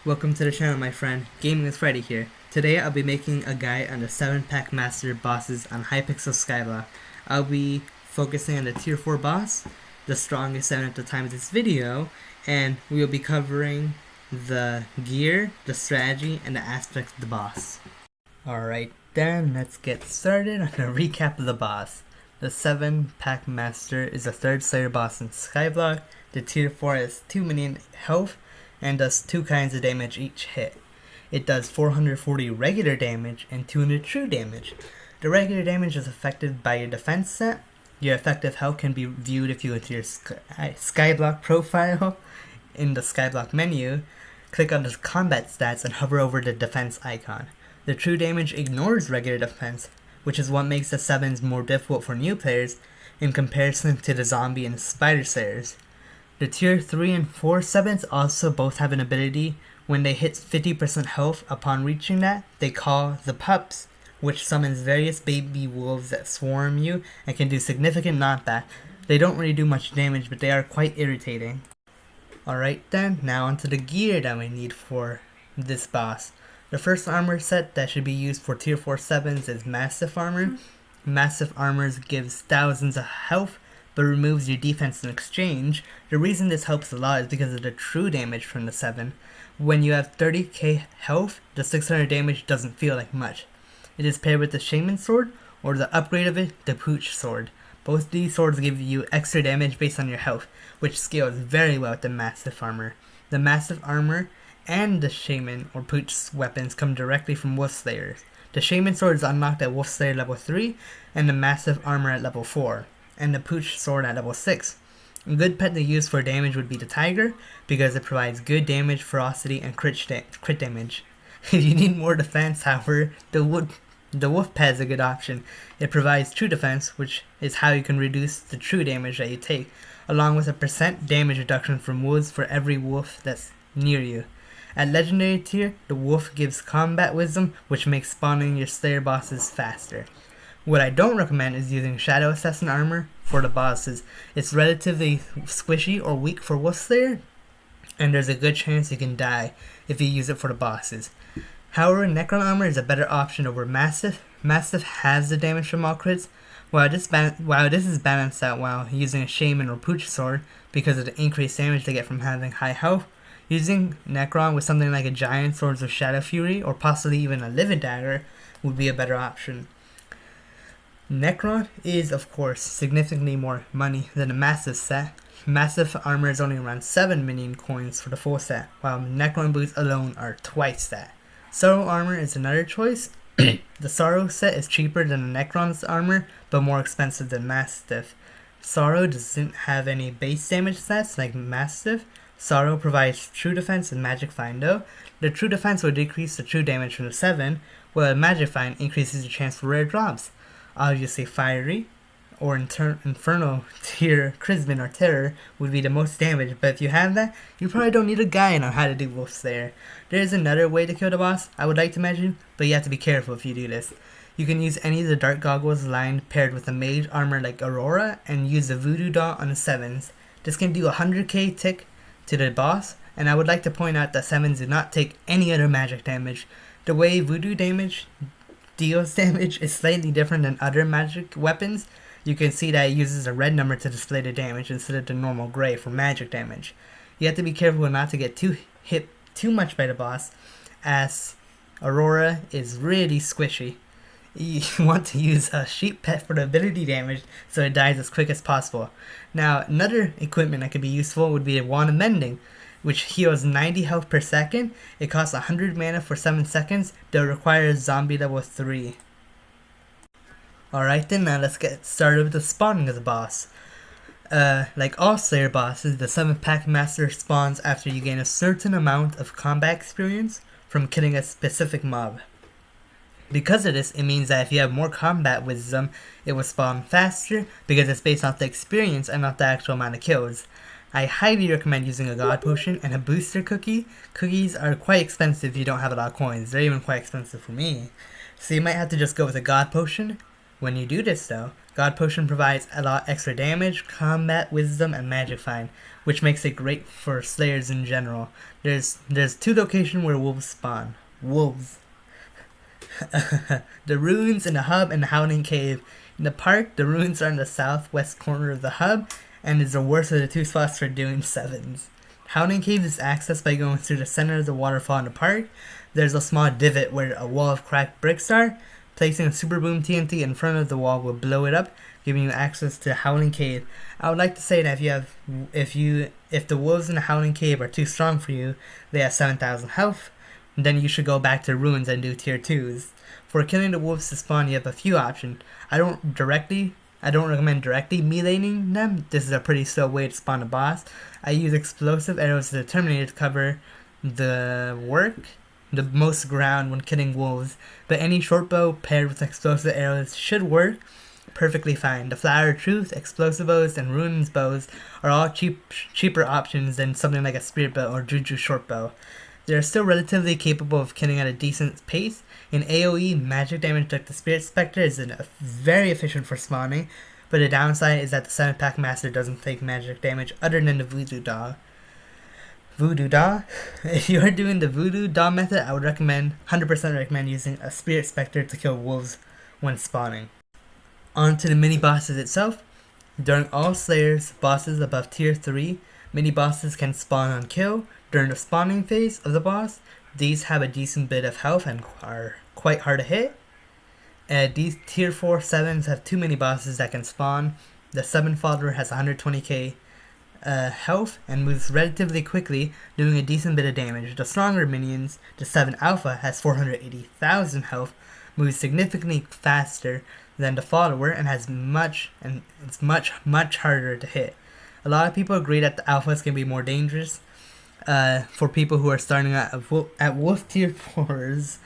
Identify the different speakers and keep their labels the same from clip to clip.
Speaker 1: Welcome to the channel, my friend. Gaming with Freddy here. Today I'll be making a guide on the 7 Packmaster bosses on Hypixel Skyblock. I'll be focusing on the tier 4 boss, the strongest 7 at the time of this video, and we will be covering the gear, the strategy, and the aspects of the boss. Alright then, let's get started on a recap of the boss. The 7 Packmaster is the 3rd Slayer boss in Skyblock. The tier 4 has 2 million health and does 2 kinds of damage each hit. It does 440 regular damage and 200 true damage. The regular damage is affected by your defense set. Your effective health can be viewed if you go to your Skyblock profile in the Skyblock menu. Click on the combat stats and hover over the defense icon. The true damage ignores regular defense, which is what makes the 7s more difficult for new players in comparison to the zombie and spider slayers. The tier 3 and 4 7s also both have an ability. When they hit 50% health upon reaching that, they call the pups, which summons various baby wolves that swarm you and can do significant knockback. They don't really do much damage, but they are quite irritating. Alright then, now onto the gear that we need for this boss. The first armor set that should be used for tier 4 7s is Massive Armor. Massive Armor gives thousands of health, but removes your defense in exchange. The reason this helps a lot is because of the true damage from the 7. When you have 30k health, the 600 damage doesn't feel like much. It is paired with the Shaman Sword, or the upgrade of it, the Pooch Sword. Both these swords give you extra damage based on your health, which scales very well with the Massive Armor. The Massive Armor and the Shaman or Pooch weapons come directly from Wolf Slayers. The Shaman Sword is unlocked at Wolf Slayer level 3, and the Massive Armor at level 4. And the Pooch Sword at level 6. A good pet to use for damage would be the Tiger, because it provides good damage, ferocity, and crit damage. If you need more defense, however, the Wolf pet is a good option. It provides true defense, which is how you can reduce the true damage that you take, along with a % damage reduction from wolves for every wolf that's near you. At legendary tier, the Wolf gives combat wisdom, which makes spawning your Slayer bosses faster. What I don't recommend is using Shadow Assassin armor for the bosses. It's relatively squishy or weak for Wolf Slayer, and there's a good chance you can die if you use it for the bosses. However, Necron armor is a better option over Massive. Massive has the damage from all crits, while this is balanced out while using a Shaman or Pooch Sword because of the increased damage they get from having high health. Using Necron with something like a Giant Swords of Shadow Fury or possibly even a Livid Dagger would be a better option. Necron is, of course, significantly more money than a Massive set. Massive Armor is only around 7 million coins for the full set, while Necron boots alone are twice that. Sorrow Armor is another choice. The Sorrow set is cheaper than the Necron's armor, but more expensive than Mastiff. Sorrow doesn't have any base damage stats like Mastiff. Sorrow provides true defense and magic find though. The true defense will decrease the true damage from the 7, while magic find increases your chance for rare drops. Obviously Fiery or Infernal tier Chrisman or Terror would be the most damage, but if you have that, you probably don't need a guide on how to do Wolf Slayer. There is another way to kill the boss, I would like to mention, but you have to be careful if you do this. You can use any of the Dark Goggles line paired with a mage armor like Aurora and use the Voodoo Doll on the 7s. This can do 100k tick to the boss, and I would like to point out that 7s do not take any other magic damage. The way Voodoo damage deals damage is slightly different than other magic weapons. You can see that it uses a red number to display the damage instead of the normal gray for magic damage. You have to be careful not to get hit too much by the boss, as Aurora is really squishy. You want to use a sheep pet for the ability damage so it dies as quick as possible. Now, another equipment that could be useful would be a Wand of Mending, which heals 90 health per second. It costs 100 mana for 7 seconds, though it requires zombie level 3. Alright then, now let's get started with the spawning of the boss. Like all Slayer bosses, the 7th Packmaster spawns after you gain a certain amount of combat experience from killing a specific mob. Because of this, it means that if you have more combat wisdom, it will spawn faster because it's based off the experience and not the actual amount of kills. I highly recommend using a God Potion and a Booster Cookie. Cookies are quite expensive if you don't have a lot of coins. They're even quite expensive for me. So you might have to just go with a God Potion. When you do this though, God Potion provides a lot extra damage, combat, wisdom, and magic find, which makes it great for slayers in general. There's 2 locations where wolves spawn. Wolves. The ruins in the hub and the Howling Cave. In the park, the ruins are in the southwest corner of the hub, and is the worst of the 2 spots for doing 7s. Howling Cave is accessed by going through the center of the waterfall in the park. There's a small divot where a wall of cracked bricks are. Placing a Super Boom TNT in front of the wall will blow it up, giving you access to Howling Cave. I would like to say that if the wolves in the Howling Cave are too strong for you, they have 7,000 health, then you should go back to ruins and do tier 2s. For killing the wolves to spawn, you have a few options. I don't recommend directly meleeing them. This is a pretty slow way to spawn a boss. I use explosive arrows to the Terminator to cover the most ground when killing wolves, but any short bow paired with explosive arrows should work perfectly fine. The Flower of Truth, explosive bows, and ruins bows are all cheaper options than something like a spirit bow or juju short bow. They are still relatively capable of killing at a decent pace. In AoE, magic damage like the Spirit Spectre is very efficient for spawning, but the downside is that the 7 Packmaster doesn't take magic damage other than the Voodoo Doll. Voodoo Doll? If you are doing the Voodoo Doll method, I would 100% recommend using a Spirit Spectre to kill wolves when spawning. On to the mini bosses itself. During all Slayers bosses above tier 3, mini bosses can spawn on kill. During the spawning phase of the boss, these have a decent bit of health and are quite hard to hit. These tier 4 7s have 2 mini bosses that can spawn. The 7 follower has 120k health and moves relatively quickly, doing a decent bit of damage. The stronger minions, the 7 alpha, has 480,000 health, moves significantly faster than the follower, and it's much harder to hit. A lot of people agree that the alphas can be more dangerous for people who are starting at wolf tier 4s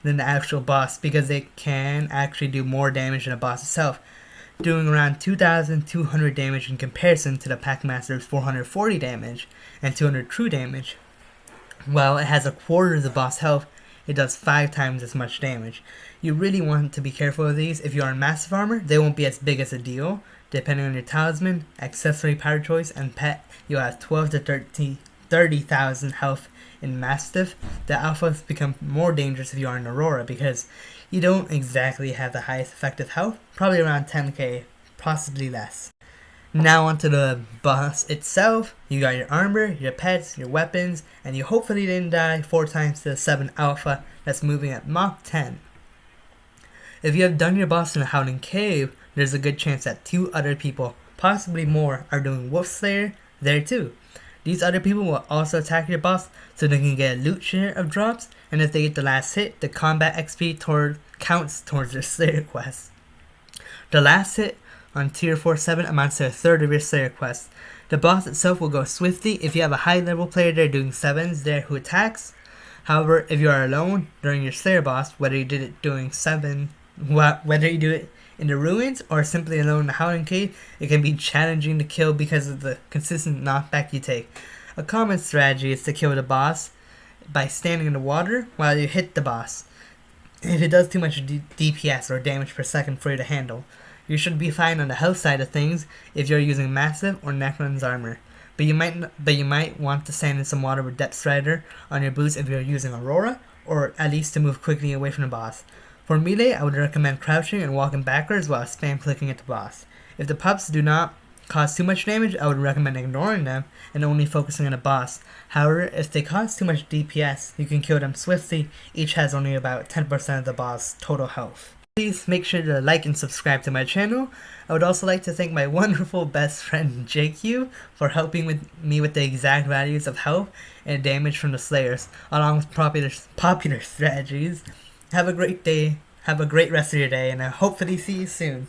Speaker 1: than the actual boss, because they can actually do more damage than the boss itself, doing around 2,200 damage in comparison to the Packmaster's 440 damage and 200 true damage. While it has a quarter of the boss health, it does 5 times as much damage. You really want to be careful of these. If you are in massive armor, they won't be as big as a deal. Depending on your talisman, accessory power choice, and pet, you'll have 12 to 30,000 health in Mastiff. The alphas become more dangerous if you are in Aurora, because you don't exactly have the highest effective health, probably around 10k, possibly less. Now onto the boss itself. You got your armor, your pets, your weapons, and you hopefully didn't die 4 times to the 7 alpha that's moving at Mach 10. If you have done your boss in the Howling Cave, there's a good chance that 2 other people, possibly more, are doing Wolf Slayer there too. These other people will also attack your boss so they can get a loot share of drops, and if they get the last hit, the combat XP counts towards their Slayer quest. The last hit on tier 4-7 amounts to a third of your Slayer quest. The boss itself will go swiftly if you have a high level player there doing 7s there who attacks. However, if you are alone during your Slayer boss, whether you did it doing 7, whether you do it in the ruins or simply alone in the Howling Cave, it can be challenging to kill because of the consistent knockback you take. A common strategy is to kill the boss by standing in the water while you hit the boss. If it does too much DPS or damage per second for you to handle, you should be fine on the health side of things if you're using Massive or Necron's armor. But you might want to stand in some water with Depth Strider on your boots if you're using Aurora, or at least to move quickly away from the boss. For melee, I would recommend crouching and walking backwards while spam clicking at the boss. If the pups do not cause too much damage, I would recommend ignoring them and only focusing on the boss. However, if they cause too much DPS, you can kill them swiftly. Each has only about 10% of the boss' total health. Please make sure to like and subscribe to my channel. I would also like to thank my wonderful best friend JQ for helping me with the exact values of health and damage from the Slayers, along with popular strategies. Have a great day, have a great rest of your day, and I hopefully see you soon.